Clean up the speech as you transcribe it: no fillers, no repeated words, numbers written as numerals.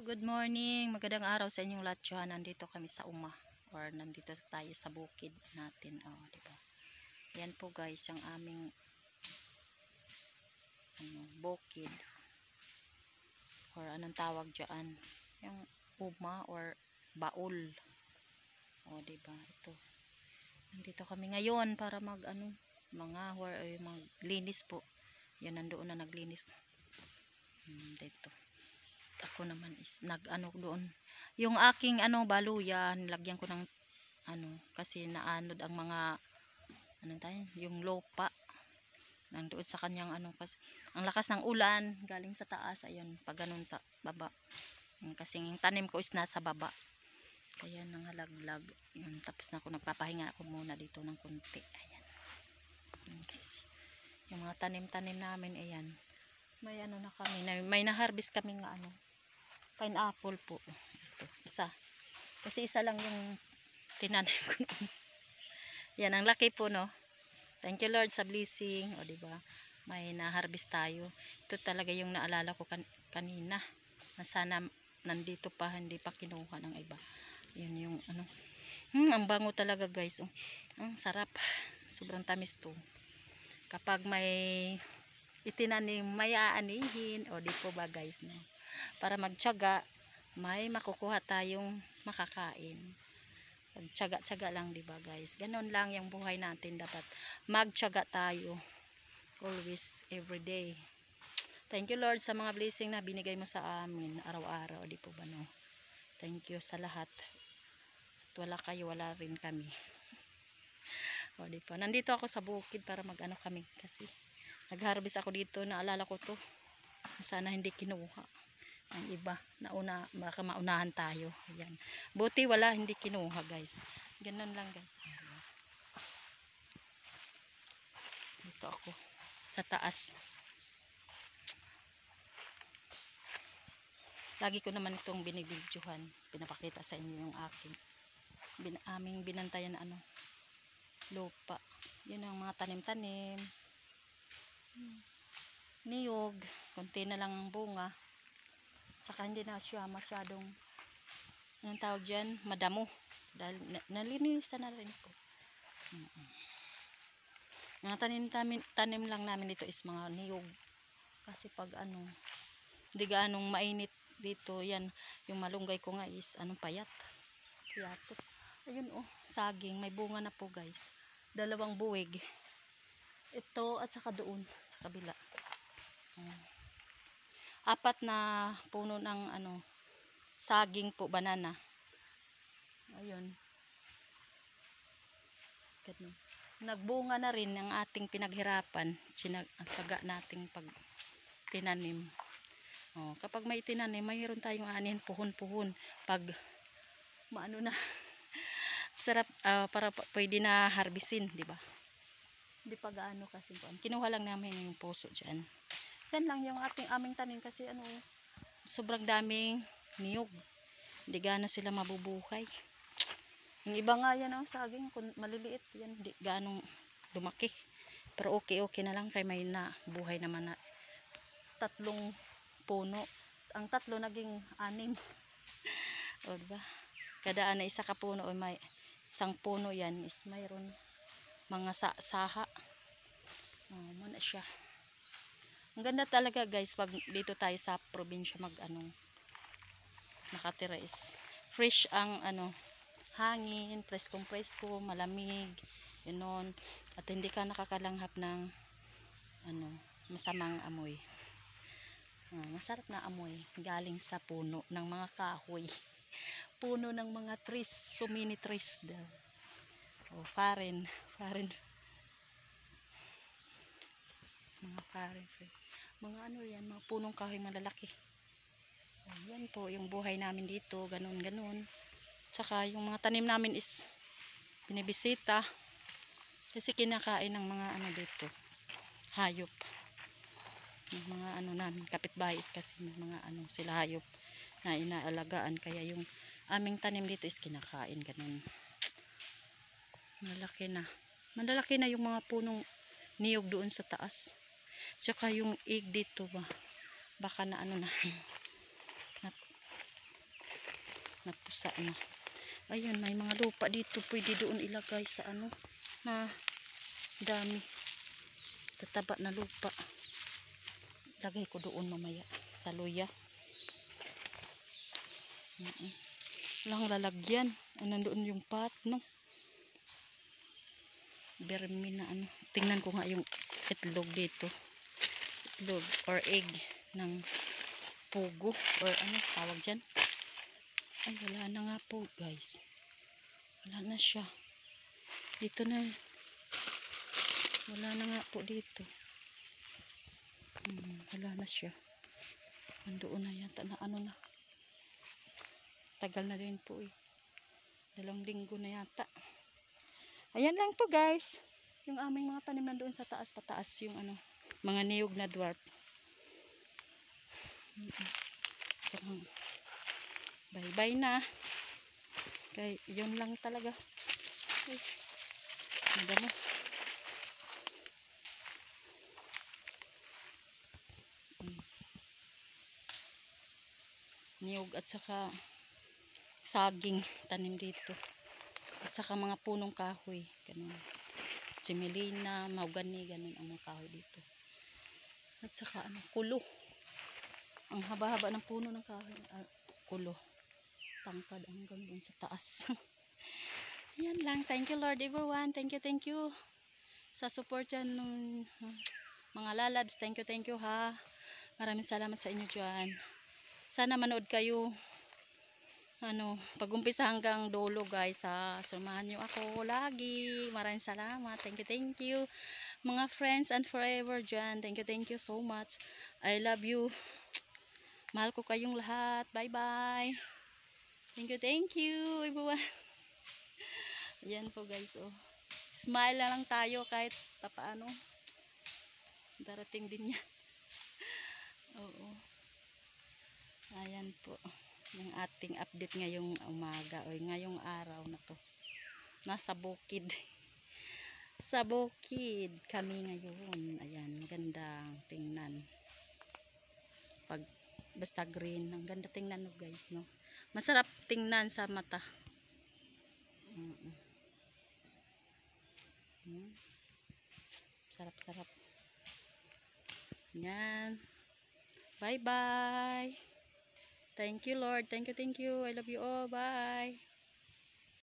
Good morning, magandang araw sa inyong lahat. Nandito kami sa or nandito tayo sa bukid natin. Diba? Yan po guys, yung aming bukid or anong tawag dyan, yung or baul. Diba? Ito. Nandito kami ngayon para maglinis po. Yan, nandoon na naglinis. Dito. Ako naman is doon yung aking baluyan, nilagyan ko ng kasi naanod ang mga yung lupa nandoon sa kanyang kasi ang lakas ng ulan galing sa taas, ayun pag ganun baba, kasi yung tanim ko is nasa baba kaya nangalaglag yun. Tapos na ako, nagpapahinga ako muna dito ng kunti. Ayan guys, yung mga tanim namin, ayan may na kami, may na-harvest kami nga pineapple po. Ito, isa. Kasi isa lang yung tinanim ko noon. Yan, ang laki po, no? Thank you Lord sa blessing. Diba? May na-harvest tayo. Ito talaga yung naalala ko kanina. Na sana nandito pa, hindi pa kinuha ng iba. Yun yung ang bango talaga guys. Ang sarap. Sobrang tamis to. Kapag may itinanim, may aanihin. Di po ba guys, no? Para magtiyaga, may makukuha tayong makakain. Pagtiyaga-tiyaga lang, diba guys? Ganon lang yung buhay natin. Dapat magtiyaga tayo. Always, everyday. Thank you Lord sa mga blessing na binigay mo sa amin araw-araw. Di po ba, no? Thank you sa lahat. At wala kayo, wala rin kami. Di po. Nandito ako sa bukid para kami. Kasi nag-harvest ako dito. Naalala ko to. Sana hindi kinuha ang iba, baka maunahan tayo. Ayan. Buti wala, hindi kinuha guys. Ganun lang guys. Dito ako sa taas. Lagi ko naman itong binibidyohan, pinapakita sa inyo yung aming binantayan na lupa. Yun ang mga tanim-tanim, niyog, konti na lang ang bunga. Saka hindi na siya masyadong anong tawag dyan, madamo dahil nalinisan na rin po. Mga tanim lang namin dito is mga niyog, kasi pag hindi ganong mainit dito. Yan yung malunggay ko nga is payat. Ayun saging, may bunga na po guys, 2 buwig ito at saka doon sa kabila. 4 na puno ng saging po, banana. Ayun. Nagbunga na rin ang ating pinaghirapan, tsaga nating pag tinanim. Kapag may tinanim, mayroon tayong anihin puhon-puhon. Pag na sarap, para pwede na harbisin, di ba? Hindi pa gaano kasi kinuha lang namin yung puso diyan. Yan lang yung aming tanim kasi sobrang daming niyog. Hindi gaano sila mabubuhay. Yung iba nga yan saging, maliliit yan, hindi gaano lumaki. Pero okay na lang kay may buhay naman na 3 puno. Ang 3 naging 6. Diba? Kada isa ka puno may isang puno yan is mayroon mga saha. Muna siya. Ang ganda talaga guys pag dito tayo sa probinsya nakatira is fresh ang hangin, presko, malamig, ganoon, at hindi ka nakakalanghap ng masamang amoy. Masarap na amoy galing sa puno ng mga kahoy, puno ng mga trees, so many trees daw. Farin mga farin, mga yan, mga punong kahoy malalaki. Yan po yung buhay namin dito, ganun. Tsaka yung mga tanim namin is binibisita kasi kinakain ng mga dito, hayop. Yung mga namin kapitbahay is kasi mga sila hayop na inaalagaan, kaya yung aming tanim dito is kinakain, ganun. Malalaki na yung mga punong niyog doon sa taas. Tsaka yung egg dito baka na Napusa na. Ayun, may mga lupa dito. Pwede doon ilagay sa ano na dami. Tataba na lupa. Lagay ko doon mamaya sa luya. Walang lalagyan. Nandoon yung pot, no? Bermi na ano. Tingnan ko nga yung itlog dito. Itlog or egg ng pugo or ano tawag dyan. Ay, wala na nga po, guys. Wala na siya. Dito na. Wala na nga po dito. Wala na siya. Nandoon na yata na ano na. Tagal na din po eh. 2 linggo na yata. Ayan lang po, guys. Yung aming mga tanim nandoon sa taas, pataas yung ano, mga niyog na dwarf. Bye-bye na. Kaya yun lang talaga. Ay, magano. Niyog at saka saging tanim dito. At saka mga punong kahoy. Ganun. Jemelina, mahogany, ganun ang mga kahoy dito. At saka ano, kulo. Ang haba-haba ng puno ng kahoy. Kulo. Tangkad hanggang dun sa taas. Yan lang. Thank you Lord everyone. Thank you sa support yan ng mga lalabs. Thank you ha. Maraming salamat sa inyo dyan. Sana manood kayo ano, pag-umpisa hanggang dulo, guys ha. Sumahan nyo ako lagi. Maraming salamat. Thank you mga friends and forever dyan. Thank you so much. I love you. Mahal ko kayong lahat. Bye bye. Thank you everyone. Ayan po, guys, oh. Smile na lang tayo kahit papaano. Darating din yan. Oo. Ayan po. Yung ating update ngayong umaga o ngayong araw na to. Nasa bukid. Sa bukid kami ngayon. Ayan, gandang tingnan. Pag basta green, ang ganda tingnan, no, guys, no. Masarap tingnan sa mata. Sarap-sarap. Yan. Bye-bye. Thank you, Lord. Thank you. I love you all. Bye.